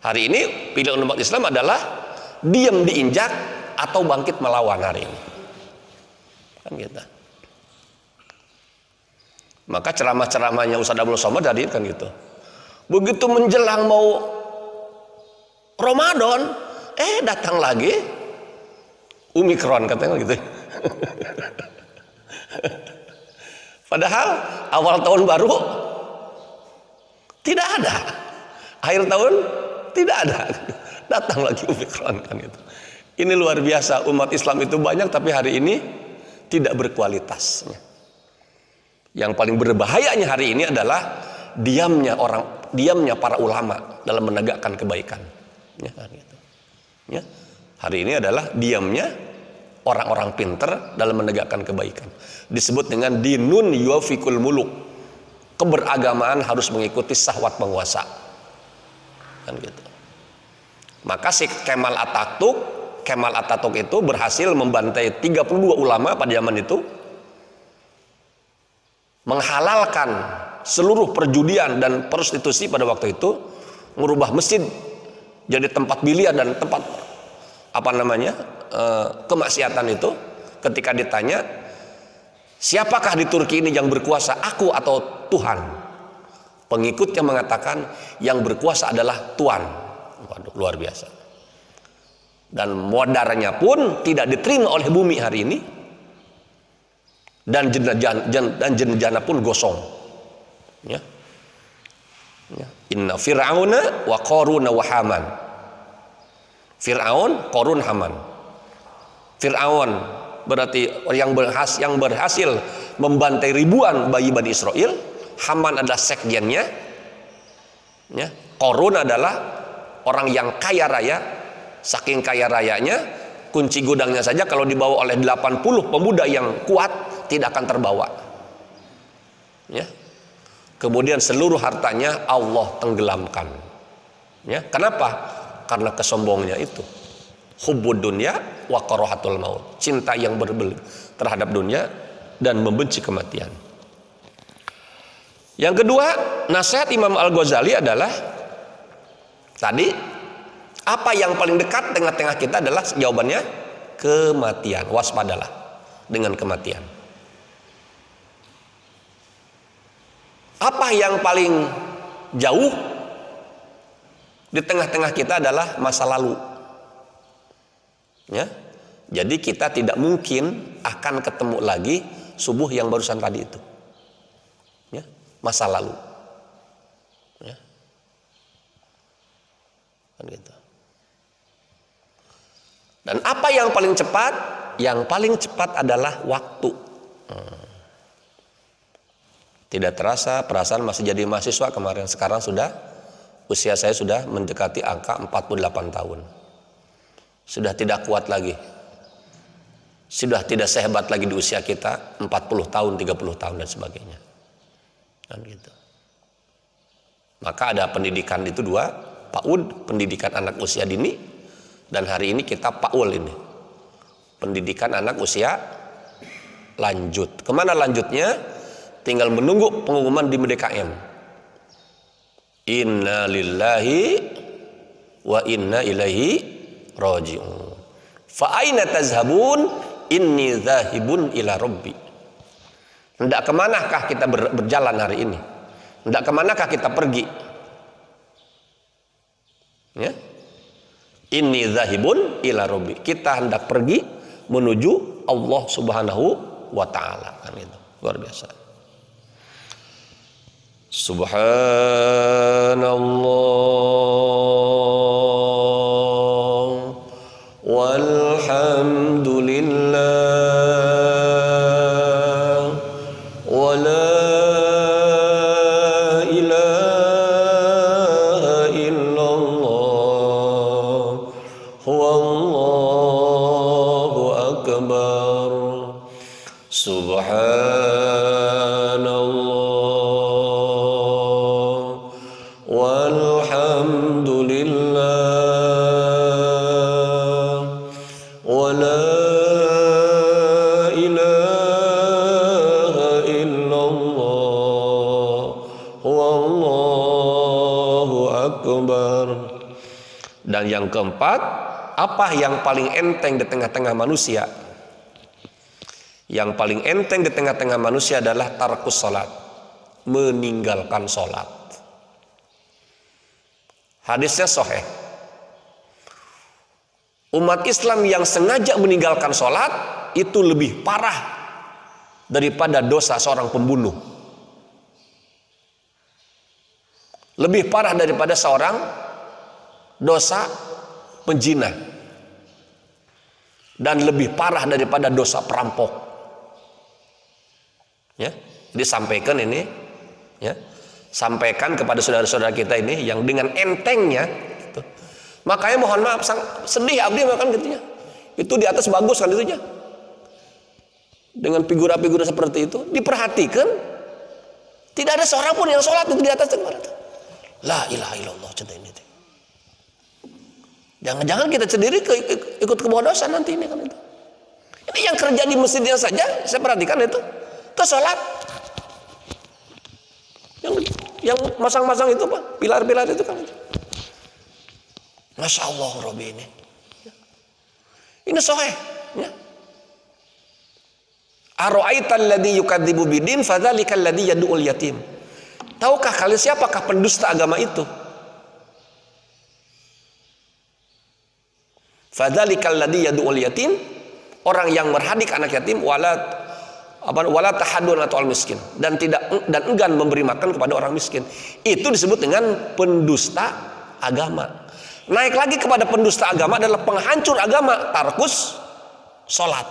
Speaker 1: Hari ini pilihan umat Islam adalah diam diinjak atau bangkit melawan hari ini. Kan gitu. Maka ceramah-ceramahnya Ustaz Abdul Somad tadi kan gitu. Begitu menjelang mau Ramadan, datang lagi Omikron katanya gitu. Padahal awal tahun baru tidak ada, akhir tahun tidak ada, datang lagi Omikron kan gitu. Ini luar biasa, umat Islam itu banyak tapi hari ini tidak berkualitasnya. Yang paling berbahayanya hari ini adalah diamnya para ulama dalam menegakkan kebaikan. Ya, kan gitu. Ya. Hari ini adalah diamnya orang-orang pinter dalam menegakkan kebaikan. Disebut dengan dinun yuafikul muluk. Keberagamaan harus mengikuti syahwat penguasa. Kan gitu. Maka si Kemal Atatürk itu berhasil membantai 32 ulama pada zaman itu, menghalalkan seluruh perjudian dan prostitusi pada waktu itu, merubah masjid jadi tempat biliar dan tempat kemaksiatan itu. Ketika ditanya, siapakah di Turki ini yang berkuasa, aku atau Tuhan? Pengikutnya mengatakan yang berkuasa adalah Tuhan. Waduh, luar biasa. Dan modarnya pun tidak diterima oleh bumi hari ini. Dan jenajah pun gosong. Ya. Ya. Inna Fir'auna wa Qaruna wa Haman. Fir'aun, Qarun, Haman. Fir'aun berarti yang berhasil membantai ribuan bayi Bani Israel. Haman adalah sekjennya, ya. Korun adalah orang yang kaya raya, saking kaya rayanya kunci gudangnya saja kalau dibawa oleh 80 pemuda yang kuat tidak akan terbawa, ya. Kemudian seluruh hartanya Allah tenggelamkan, ya. Kenapa? Karena kesombongannya itu, hubbud dunya wa karahatul maut, cinta yang berlebihan terhadap dunia dan membenci kematian. Yang kedua, nasihat Imam Al-Ghazali adalah tadi, apa yang paling dekat tengah-tengah kita adalah jawabannya kematian. Waspadalah dengan kematian. Apa yang paling jauh di tengah-tengah kita adalah masa lalu, ya. Jadi kita tidak mungkin akan ketemu lagi subuh yang barusan tadi itu, ya. Masa lalu, ya. Kan gitu. Dan apa yang paling cepat? Yang paling cepat adalah waktu. Tidak terasa, perasaan masih jadi mahasiswa kemarin, sekarang sudah usia saya sudah mendekati angka 48 tahun. Sudah tidak kuat lagi. Sudah tidak sehebat lagi di usia kita 40 tahun, 30 tahun dan sebagainya. Kan gitu. Maka ada pendidikan itu dua, PAUD, pendidikan anak usia dini, dan hari ini kita PAUL ini, pendidikan anak usia lanjut. Kemana lanjutnya? Tinggal menunggu pengumuman di MDKM. Inna lillahi wa inna ilaihi raji'un. Fa aina tazhabun? Inni zahibun ila rabbi. Hendak kemanakah kita berjalan hari ini? Hendak kemanakah kita pergi? Ya? Inni zahibun ila rabbi. Kita hendak pergi menuju Allah Subhanahu wa taala, kan itu. Luar biasa. Subhanallah walhamdulillah wa la ilaha illallah wallahu akbar. Subhanallah walhamdulillah wa la ilaha illallah wallahu akbar. Dan yang keempat, apa yang paling enteng di tengah-tengah manusia? Yang paling enteng di tengah-tengah manusia adalah tarkus salat, meninggalkan salat. Hadisnya sahih. Umat Islam yang sengaja meninggalkan salat itu lebih parah daripada dosa seorang pembunuh. Lebih parah daripada seorang dosa penjina. Dan lebih parah daripada dosa perampok. Ya, disampaikan ini, ya, sampaikan kepada saudara-saudara kita ini yang dengan entengnya, gitu. Makanya mohon maaf, sedih abdi makan gitunya. Itu di atas bagus kan itunya. Dengan figura-figura seperti itu diperhatikan, tidak ada seorang pun yang sholat itu di atas itu. La ilaha illallah, cinta ini. Jangan-jangan kita sendiri ikut ke bawah dosa nanti ini kan itu. Ini yang kerja di masjidnya saja, saya perhatikan itu sholat. Yang masang-masang itu Pak, pilar-pilar itu kan. Masya Allah Robby ini. Ini sahih. Ya. Ara'aital ladzi yukadzibu bidin fadzalikal ladzi yad'ul yatim. Tahukah kalian siapakah pendusta agama itu? Fadzalikal ladzi yad'ul yatim, orang yang berhadik anak yatim, wala tahadun atau al miskin, dan enggan memberi makan kepada orang miskin. Itu disebut dengan pendusta agama. Naik lagi kepada pendusta agama adalah penghancur agama, tarkus salat.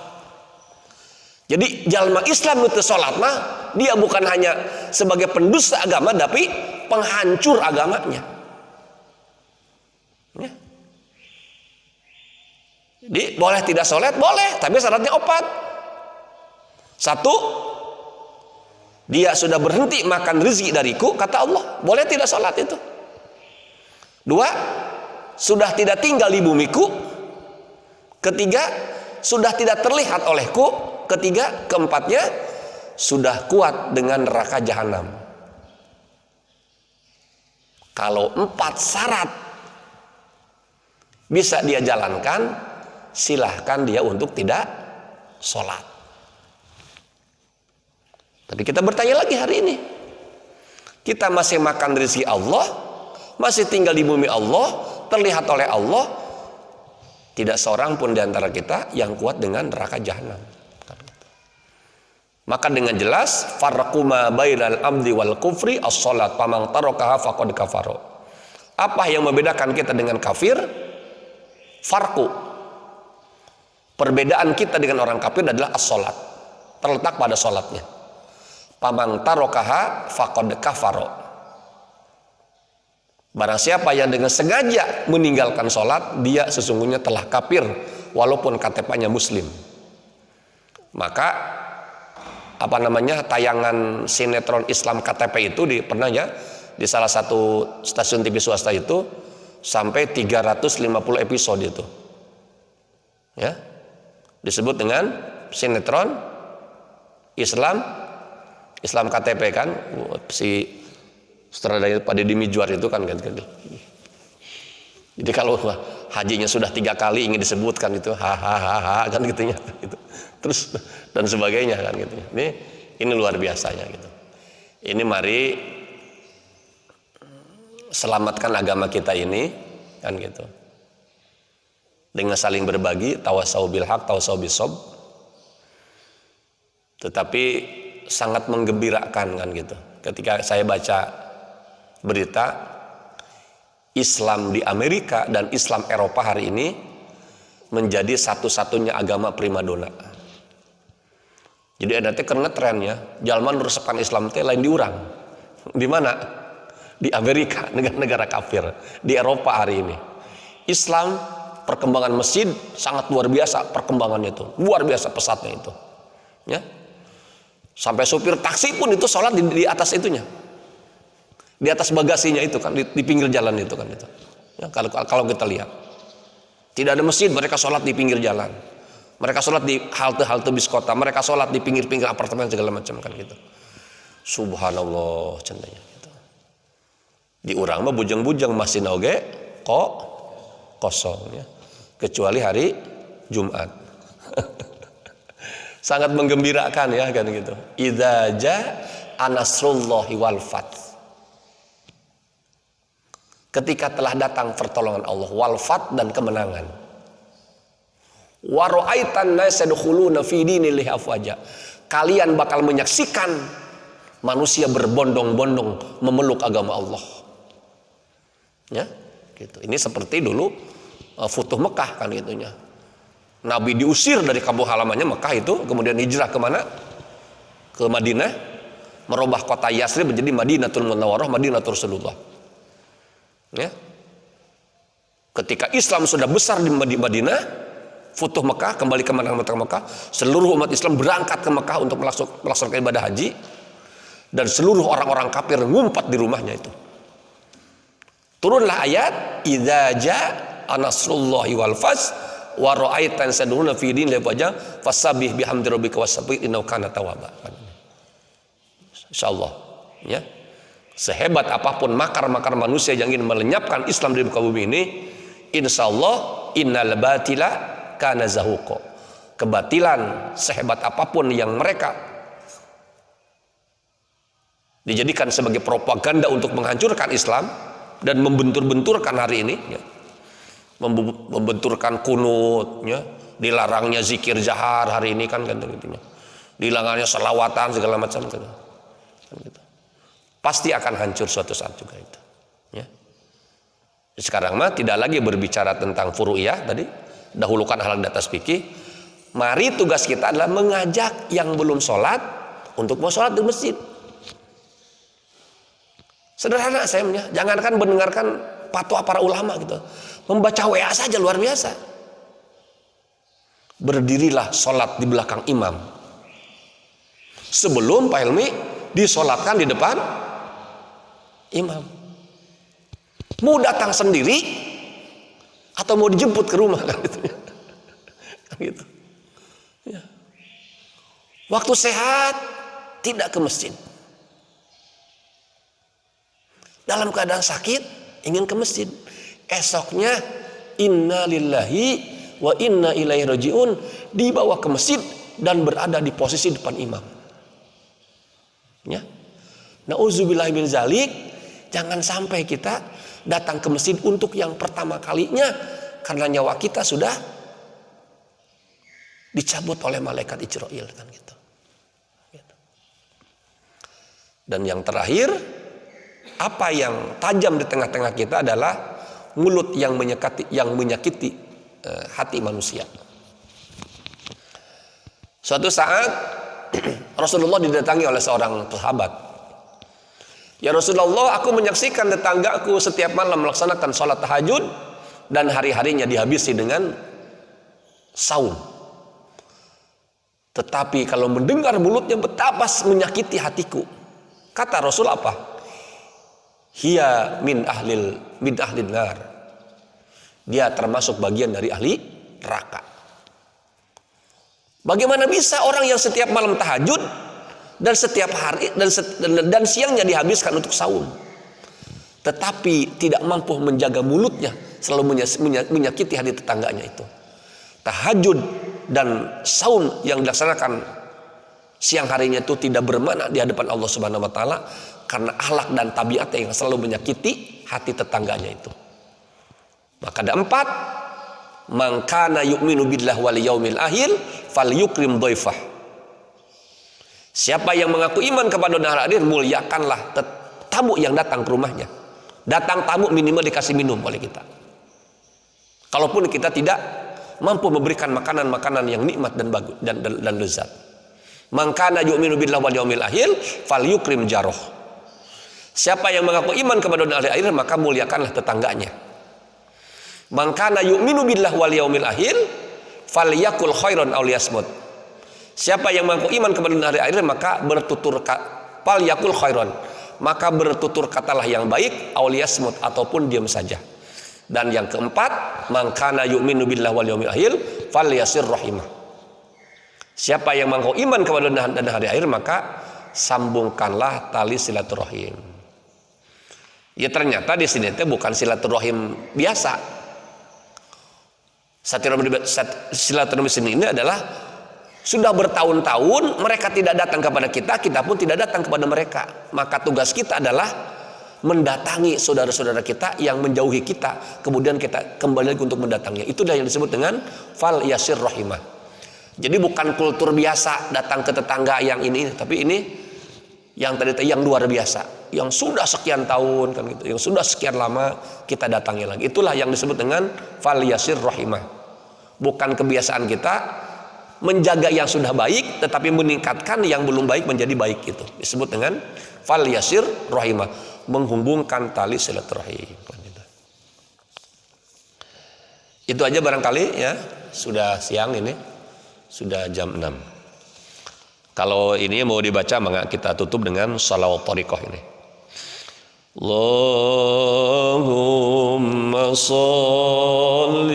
Speaker 1: Jadi jalma Islam itu sholat mah dia bukan hanya sebagai pendusta agama, tapi penghancur agamanya. Ya. Jadi boleh tidak sholat boleh, tapi syaratnya 4. 1, dia sudah berhenti makan rezeki dariku, kata Allah, boleh tidak sholat itu. 2, sudah tidak tinggal di bumiku. 3, sudah tidak terlihat olehku. 3, keempatnya sudah kuat dengan neraka jahanam. Kalau 4 syarat bisa dia jalankan, silahkan dia untuk tidak sholat. Tapi kita bertanya lagi hari ini, kita masih makan rezeki Allah, masih tinggal di bumi Allah, terlihat oleh Allah, tidak seorang pun di antara kita yang kuat dengan neraka jahanam. Maka dengan jelas farqu ma bainal amdi wal kufri as-shalat faman tarakaha faqad kafara. Apa yang membedakan kita dengan kafir? Farqu. Perbedaan kita dengan orang kafir adalah as-shalat. Terletak pada salatnya. Faman tarakaha faqad kafara. Barang siapa yang dengan sengaja meninggalkan salat, dia sesungguhnya telah kafir walaupun KTP-nya muslim. Maka tayangan sinetron Islam KTP itu pernah ya di salah satu stasiun TV swasta itu sampai 350 episode itu. Ya. Disebut dengan sinetron Islam KTP kan, si sutradara Pak Deddy Mizwar itu kan. Jadi kalau hajinya sudah 3 kali ingin disebutkan itu hahaha kan gitunya gitu. Terus dan sebagainya kan gitu. Ini luar biasanya gitu. Ini mari selamatkan agama kita ini kan gitu. Dengan saling berbagi, tawasau bil haq, tawasau bis shob. Tetapi sangat menggembirakan kan gitu. Ketika saya baca berita Islam di Amerika dan Islam Eropa hari ini menjadi satu-satunya agama primadona. Jadi ada karena trennya jalman meresepkan Islam teh lain diurang. Di mana? Di Amerika, negara kafir. Di Eropa hari ini Islam, perkembangan masjid sangat luar biasa perkembangannya itu. Luar biasa pesatnya itu. Ya. Sampai supir taksi pun itu sholat di atas itunya. Di atas bagasinya itu kan, di pinggir jalan itu kan itu. Ya, kalau kita lihat. Tidak ada masjid, mereka sholat di pinggir jalan. Mereka sholat di halte-halte bis kota, mereka sholat di pinggir-pinggir apartemen segala macam kan gitu. Subhanallah cendanya gitu. Di urang mah bujang-bujang masih oge kosong ya. Kecuali hari Jumat. Sangat menggembirakan ya kan gitu. Idza jaa nasrullahi wal fath. Ketika telah datang pertolongan Allah, wal fath dan kemenangan. Wa ra'aitan nas yadkhuluna fi dinillahi afwaja. Kalian bakal menyaksikan manusia berbondong-bondong memeluk agama Allah. Ya, gitu. Ini seperti dulu Futuh Mekah kan gitunya. Nabi diusir dari kampung halamannya Mekah itu, kemudian hijrah kemana? Ke Madinah, merubah kota Yasrib menjadi Madinatul Munawwarah, Madinatul Rasulullah. Ya. Ketika Islam sudah besar di Madinah, Futuh Mekah, kembali kemenangan Mekah, seluruh umat Islam berangkat ke Mekah untuk melaksanakan ibadah haji, dan seluruh orang-orang kafir ngumpat di rumahnya itu. Turunlah ayat, idza jaa nasrullahi wal fath wa ra'aitan saduna fi dinillahi afwaja fasabbih bihamdi rabbika wastaghfir innahu kana tawwaba. Insyaallah ya. Sehebat apapun makar-makar manusia yang ingin melenyapkan Islam dari muka bumi ini, insyaallah innal batila kana zahuqa. Kebatilan sehebat apapun yang mereka dijadikan sebagai propaganda untuk menghancurkan Islam dan membentur-benturkan hari ini ya. Membenturkan kunut ya. Dilarangnya zikir jahar hari ini kan gitu. Dilarangnya selawatan segala macam gitu. Pasti akan hancur suatu saat juga itu ya. Sekarang mah tidak lagi berbicara tentang furu'iyah tadi, dahulukan hal di atas fikih, Mari tugas kita adalah mengajak yang belum sholat untuk mau sholat di masjid. Sederhana saya, jangankan mendengarkan fatwa para ulama gitu, membaca WA saja luar biasa. Berdirilah sholat di belakang imam sebelum Pak Helmi disolatkan di depan imam. Mau datang sendiri atau mau dijemput ke rumah kan gitu, kan gitu. Ya. Waktu sehat tidak ke masjid, dalam keadaan sakit ingin ke masjid, esoknya inna lillahi wa inna ilaihi rajiun, dibawa ke masjid dan berada di posisi depan imam. Ya. Nauzubillahi min zalik. Jangan sampai kita datang ke masjid untuk yang pertama kalinya karena nyawa kita sudah dicabut oleh malaikat Israil kan gitu. Dan yang terakhir, apa yang tajam di tengah-tengah kita adalah mulut yang menyakiti hati manusia. Suatu saat Rasulullah didatangi oleh seorang sahabat. Ya Rasulullah, aku menyaksikan tetanggaku setiap malam melaksanakan sholat tahajud dan hari-harinya dihabisi dengan saum. Tetapi kalau mendengar mulutnya betapa menyakiti hatiku. Kata Rasul apa? Hiya min ahlin nar. Dia termasuk bagian dari ahli neraka. Bagaimana bisa orang yang setiap malam tahajud dan setiap hari dan siangnya dihabiskan untuk saum, tetapi tidak mampu menjaga mulutnya, selalu menyakiti hati tetangganya itu. Tahajud dan saum yang dilaksanakan siang harinya itu tidak bermakna di hadapan Allah Subhanahu wa taala karena akhlak dan tabiatnya yang selalu menyakiti hati tetangganya itu. Maka ada 4, man kana yu'minu billahi wal yaumil akhir falyukrim dhaifah. Siapa yang mengaku iman kepada hari akhir, muliakanlah tamu yang datang ke rumahnya. Datang tamu minimal dikasih minum oleh kita. Kalaupun kita tidak mampu memberikan makanan-makanan yang nikmat dan bagus dan lezat. Man kana yu'minu billahi wal yaumil akhir falyukrim jaroh. Siapa yang mengaku iman kepada hari akhir, maka muliakanlah tetangganya. Man kana yu'minu billahi wal yaumil akhir falyakul khairan aw liyasmut. Siapa yang mengaku iman kepada hari akhir, maka falyakul khairan, maka bertutur katalah yang baik, aw liyasmut, ataupun diam saja. Dan yang keempat, man kana yu'minu billahi wal yaumil akhir falyasir rahimah. Siapa yang mengaku iman kepada hari akhir, maka sambungkanlah tali silaturahim. Ya ternyata di sini itu bukan silaturahim biasa. Silaturahim di sini adalah sudah bertahun-tahun mereka tidak datang kepada kita, kita pun tidak datang kepada mereka. Maka tugas kita adalah mendatangi saudara-saudara kita yang menjauhi kita, kemudian kita kembali lagi untuk mendatanginya. Itulah yang disebut dengan fal yasir rahimah. Jadi bukan kultur biasa datang ke tetangga yang ini, tapi ini yang tadi yang luar biasa, yang sudah sekian tahun kan gitu, yang sudah sekian lama kita datangi lagi. Itulah yang disebut dengan fal yasir rahimah. Bukan kebiasaan kita menjaga yang sudah baik tetapi meningkatkan yang belum baik menjadi baik, itu disebut dengan fal yasir rahimah, menghubungkan tali silaturahim. Itu aja barangkali ya, sudah siang ini, sudah jam 6. Kalau ini mau dibaca maka kita tutup dengan shalawat thariqah ini. Allahumma sholli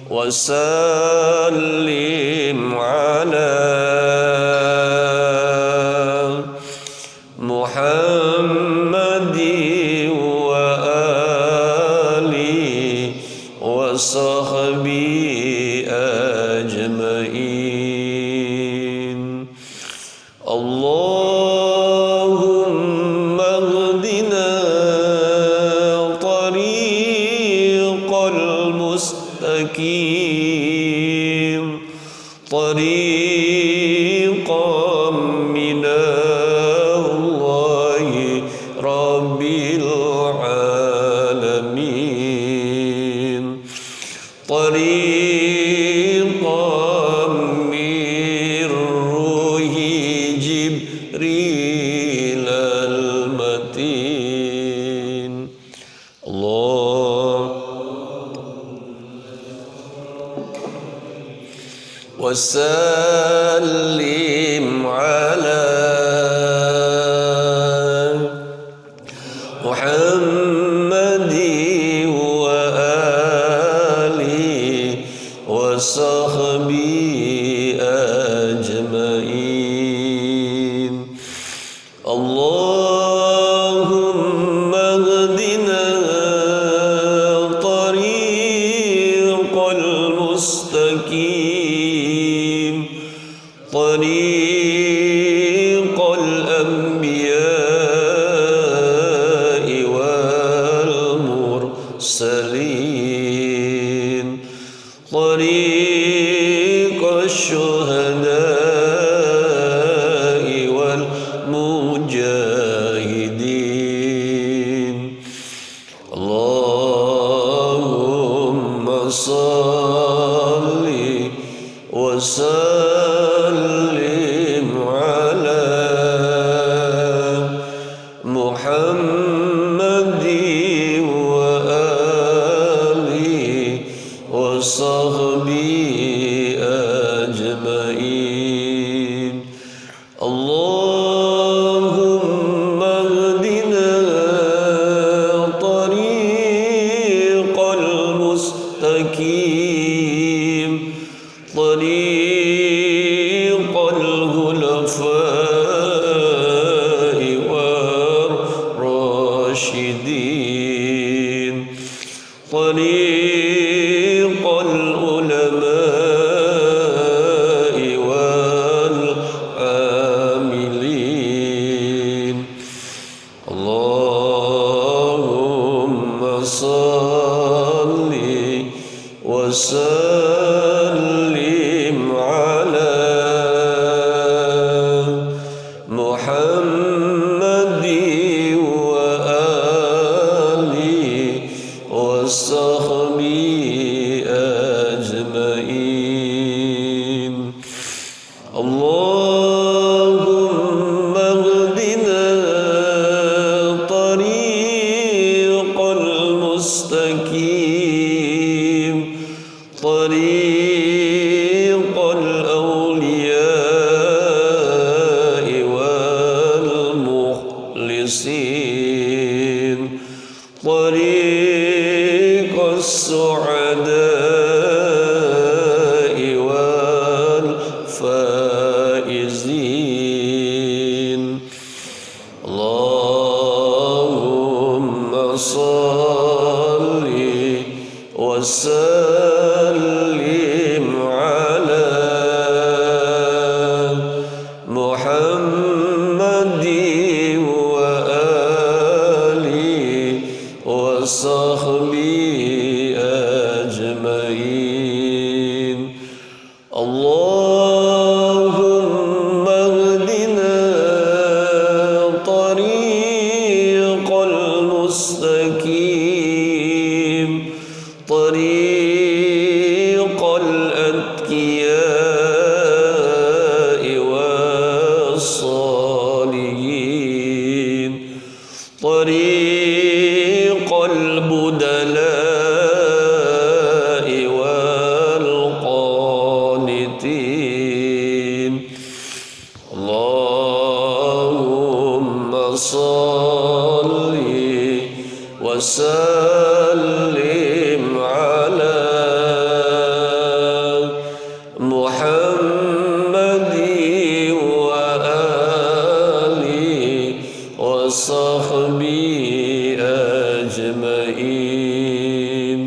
Speaker 1: wa sallim ala Muhammadin wa alihi wa sahbihi ajma'in. Allahumma hdina tariqal mustaqim, tariqan minallahi rabbil alamin, tariqan وسلم على محمد وآله وصحبه أجمعين. اللهم اهدنا طريق المستقيم طريق الأنبياء والمرسلين طريق الشهداء والمجاهدين. اللهم صل وسلم على محمد وآله وصحبه أجمعين. اللهم اهدنا طريق المستقيم طريق الخلفاء والراشدين طريق العلماء والعاملين. اللهم صل وسلم على محمد وآله وصحبه أجمعين. اللهم اهدنا طريق المستقيم طريق الأولياء والمخلصين طريق السعداء والفائزين. اللهم صل وسلم على محمد وآله وصحبه أجمعين. اللهم اهدنا طريق المستقيم طريق الأتقياء والصالحين طريق البدلاء والقانتين. اللهم صل وسلم على محمد وآله وصحبه أجمعين.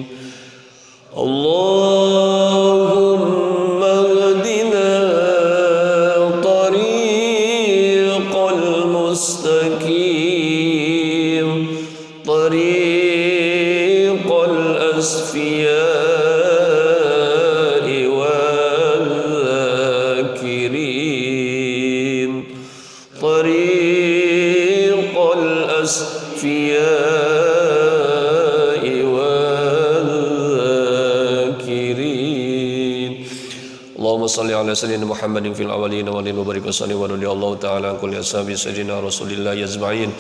Speaker 1: اللهم اهدنا طريق المستقيم طريق الأصفياء والذاكرين طريق الأصفياء والذاكرين. اللهم صل على سيدنا محمد في الأولين والآخرين وبارك وسلم ورضي الله تعالى عن كل أصحاب سيدنا رسول الله أجمعين.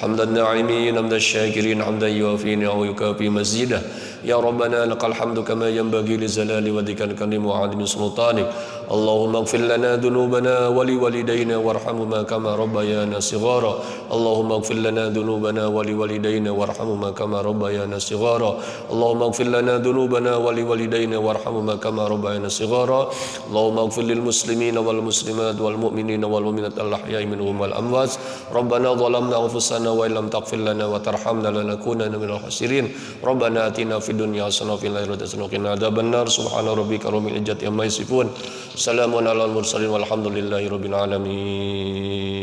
Speaker 1: حمد الناعمين حمد الشاكرين حمدا يوافي نعمه ويكافي مزيده يا ربنا لك الحمد كما ينبغي لجلال وجهك الكريم وعظيم سلطانك اللهم اغفر لنا ذنوبنا ولوالدينا وارحمهما كما ربيانا صغارا اللهم اغفر لنا ذنوبنا ولوالدينا وارحمهما كما ربيانا صغارا اللهم اغفر لنا ذنوبنا ولوالدينا وارحمهما كما ربيانا صغارا اللهم اغفر للمسلمين والمسلمات والمؤمنين والمؤمنات الأحياء منهم والأموات ربنا ظلمنا أنفسنا وإن لم تغفر لنا وترحمنا لنكونن من الخاسرين ربنا آتنا في الدنيا حسنة وفي الآخرة حسنة وقنا عذاب النار سبحان ربك رب العزة عما يصفون سلام على المرسلين والحمد لله رب العالمين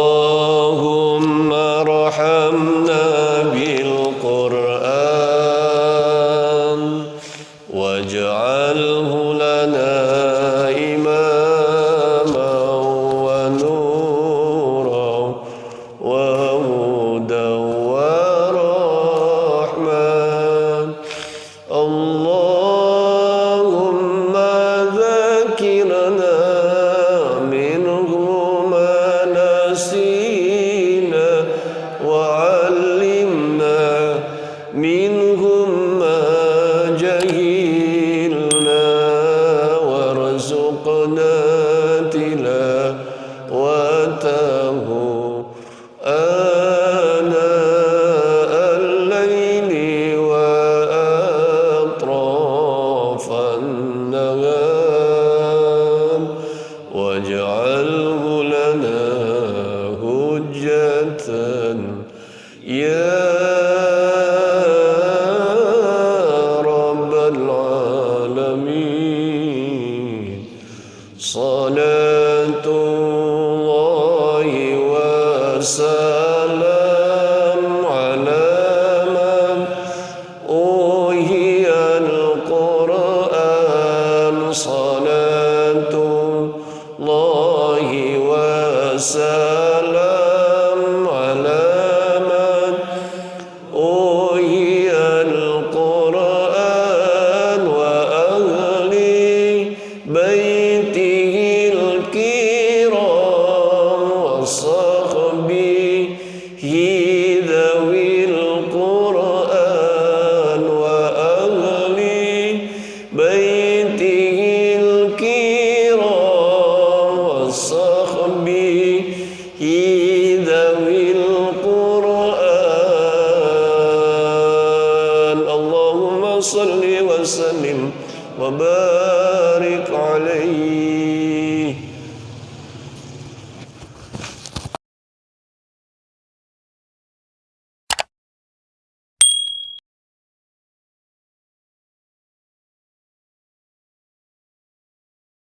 Speaker 1: اللهم ارحمنا بالقرآن واجعله لنا إماما ونورا وهدى ورحمة اللهم ذكرنا منه ما نسينا وعلمنا منه ما جهلنا وارزقنا تلاوته آناء الليل وأطراف النهار واجعله لنا حجة يا رب العالمين صلاة الله وسلام على من أوحي القرآن صلاة الله وسلام على من أوحي القرآن وأهل بيته الكرام وصحبه ذوي القرآن وأهل بيته الكرام وصحبه ذوي القرآن اللهم صل وسلم وبارك عليه